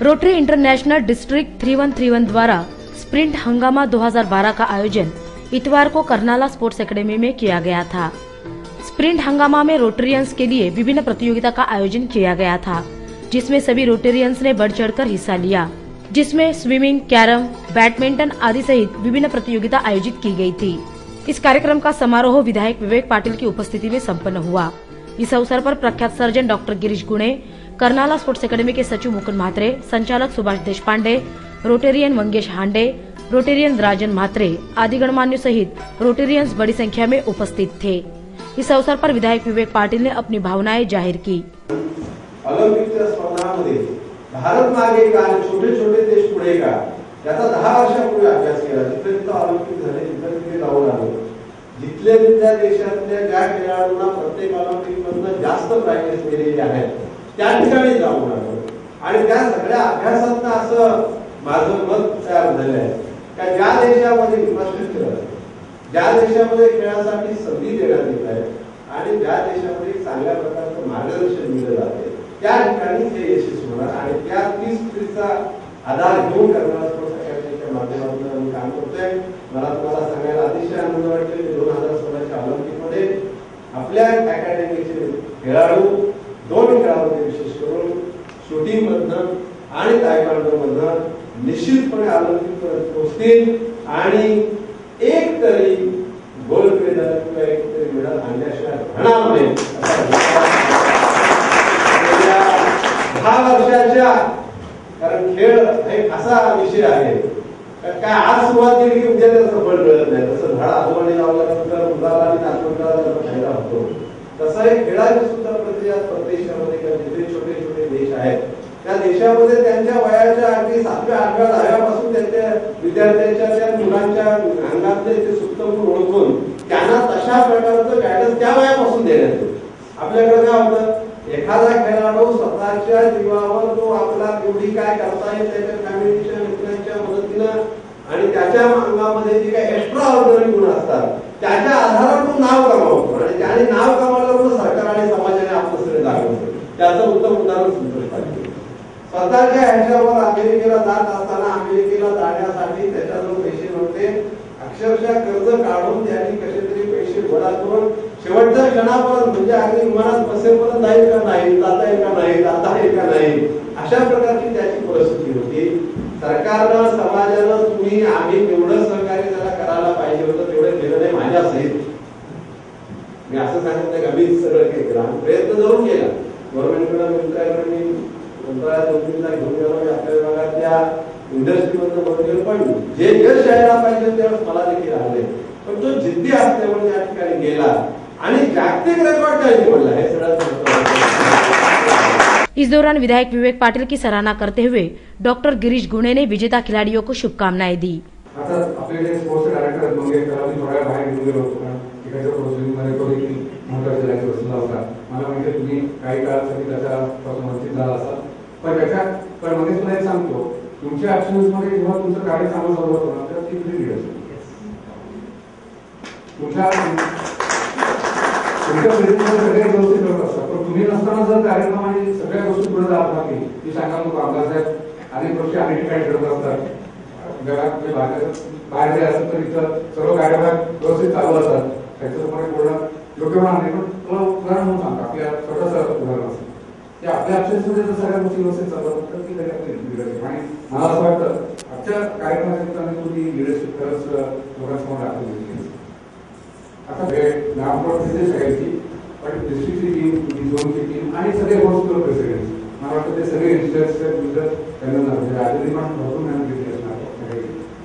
Rotary international district 3131 द्वारा sprint हंगामा 2012 का आयोजन इतवार को करनाला स्पोर्ट्स एकेडमी में किया गया था। स्प्रिंट हंगामा में रोटेरियंस के लिए विभिन्न प्रतियोगिता का आयोजन किया गया था, जिसमें सभी रोटेरियंस ने बढ़ चढ़कर हिस्सा लिया, जिसमें स्विमिंग, कैरम, बैडमिंटन आदि सहित विभिन्न प्रतियोगिता आयोजित की गई थी। इस कार्यक्रम का समारोह विधायक विवेक पाटिल की उपस्थिति में संपन्न हुआ। इस अवसर पर प्रख्यात सर्जन डॉक्टर गिरीश गुणे, करनाला स्पोर्ट्स एकेडमी के सचिव मुकुंद म्हात्रे, संचालक सुभाष देशपांडे, रोटेरियन मंगेश हांडे, रोटेरियन राजन म्हात्रे आदि गणमान्यों सहित रोटेरियंस बड़ी संख्या में उपस्थित थे। इस अवसर पर विधायक विवेक पाटिल ने अपनी भावनाएं जाहिर की। ऑलिम्पिकच्या स्पर्धांमध्ये भारत मागे का छोटे छोटे देश पुढे का याचा 10 वर्षापूर्वी अभ्यास केला। जिथे जिथे ऑलिम्पिक झाले तिथे जाऊन आलो। जिथल्या तिथल्या देशातल्या ज्या खेळाडूंना प्रत्येक ऑलिम्पिक मधून जास्त प्राइजेस मिळालेले आहेत त्या ठिकाणी जाऊन आलो आणि त्या सगळ्या अभ्यासातून असं माझं मत तयार झालं आहे की ज्या देशामध्ये इन्फ्रास्ट्रक्चर, ज्या देशामध्ये खेळासाठी संधी देण्यात येत आहे आणि ज्या देशामध्ये चांगल्या प्रकारचं मार्गदर्शन दिलं जाते त्या ठिकाणी हे यशस्वी होणार आणि त्या 30चा आधार घेऊन करणारा स्पोर्ट्स अकॅडमीच्या माध्यमातून आम्ही काम करतोय। मला तुम्हाला सांगायला अतिशय आनंद वाटतो की 2016च्या ऑलिम्पिकमध्ये आपल्या अकॅडमीचे खेळाडू 2 खेळामध्ये विशेष करून शूटिंग मधनं आणि तायक्वांडो मधनं निश्चितपणे ऑलिम्पिकपर्यंत पोहोचतील आणि एक तरी गोल्ड मेडल किंवा एक तरी मेडल आणल्याशिवाय राहणार नाही। 10 वर्षाच्या, कारण खेळ एक असा विषय आहे काय आज सुरुवात केली की उद्या त्याचं फळ मिळत नाही। तसं झाड आजोबाने लावल्यानंतर मुलाला आणि नातवंडाला त्याचा फायदा होतो, तसा एक खेळाची सुद्धा प्रक्रिया परदेशामध्ये जिथे छोटे छोटे देश आहेत त्या देशामध्ये त्यांच्या वयाच्या अगदी 7व्या 8व्या 10व्या पासून त्यांच्या विद्यार्थ्यांच्या त्या मुलांच्या अंगातले ते सुप्त गुण ओळखून त्यांना तशा प्रकारचं गायडन्स त्या वयापासून देण्यात येतं। आपल्याकडे काय होतं, एखादा खेळाडू स्वतःच्या जीवावर तो आपला एवढी काय करता येईल त्याच्या फॅमिलीच्या मित्रांच्या मदतीनं आणि त्याच्या अंगामध्ये जे काही एक्स्ट्रा ऑर्डिनरी गुण असतात त्याच्या आधारावर तो नाव कमावतो आणि त्याने नाव कमावल्यावर सरकार आणि समाजाने आपलं सगळं दाखवतं। त्याचं उत्तम उदाहरण संतोष पाटील स्वतःच्या ह्याच्यावर अमेरिकेला जात असताना अमेरिकेला जाण्यासाठी त्याच्याजवळ पैसे नव्हते, अक्षरशः कर्ज काढून त्यांनी कसे तरी पैसे गोळा करून शेवटच्या क्षणापर्यंत म्हणजे अगदी विमानात बसेपर्यंत जाईल का नाही, जाता येईल का नाही, जाता येईल का नाही अशा प्रकारची त्याची परिस्थिती होती। सरकारनं समाजानं तुम्ही आम्ही तेवढं सहकार्य त्याला करायला पाहिजे होतं तेवढं केलं नाही माझ्या सहित। मी असं सांगितलं का मी सगळं केलं, प्रयत्न जरूर केला गव्हर्नमेंटकडे मी मंत्रालयात 2-3 लाख घेऊन गेलो आपल्या विभागातल्या इंडस्ट्रीमधून बघून पण जे यश यायला पाहिजे त्यावेळेस मला देखील आले, पण तो जिद्दी असल्यामुळे त्या ठिकाणी गेला आणि जागतिक रेकॉर्ड काही बोलला हे सगळं। इस दौरान विधायक विवेक पाटिल की सराहना करते हुए डॉक्टर गिरीश गुणे ने विजेता खिलाड़ियों को शुभकामनाएं दी। आता आपले स्पोर्ट्स डायरेक्टर मंगेश करावी थोड्या बाहेर घेऊन गेलो होतो कारण तिकडच्या प्रोसेसिंग मध्ये तो देखील महत्त्वाचा जायचा बसला होता। मला म्हणजे तुम्ही काही काळासाठी त्याच्यापासून वंचित झाला असाल, पण मंगेश तुला एक सांगतो, तुमच्या ऍक्शन्स मध्ये जेव्हा तुमचं कार्य चांगलं चालू होतं ना तेव्हा ती तुझी लीडरशिप तुमच्या बिझनेसमध्ये सगळे व्यवस्थित करत असतात, पण तुम्ही नसताना जर कार्यक्रम आणि सगळ्या गोष्टी पुढे जात राहतील ती सांगा मग आमदार साहेब अनेक गोष्टी अनेक ठिकाणी घडत असतात। जगात बाहेर जे असेल तर इथं सर्व कार्यक्रम व्यवस्थित चालू असतात, त्याच्याप्रमाणे बोलणं योग्य पण आहे। पण तुला उदाहरण म्हणून सांगा, आपल्या छोटंसं उदाहरण असतं की आपल्या ऍक्शन्समध्ये जर सगळ्या गोष्टी व्यवस्थित चालतात तर ती कधी आपली लीडरशिप आणि मला असं वाटतं आजच्या कार्यक्रमाच्या ठिकाणी तुम्ही लीडरशिप खरंच लोकांसमोर दाखवली। आता ग्रामपंचायतीची सगळ्यांची पण डिस्ट्रिक्टची टीम, झोनची टीम आणि सगळे हॉस्पिटल प्रेसिडेंट मला वाटतं ते सगळे इन्स्ट्रक्टर त्यांना राजेंद्र पण भरपूर मेहनत घेतली असणार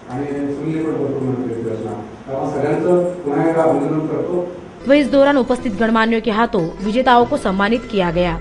आणि सुनील पण भरपूर मेहनत घेतली असणार, तेव्हा सगळ्यांचं पुन्हा एकदा अभिनंदन करतो। वहीं इस दौरान उपस्थित गणमान्यों के हाथों विजेताओं को सम्मानित किया गया।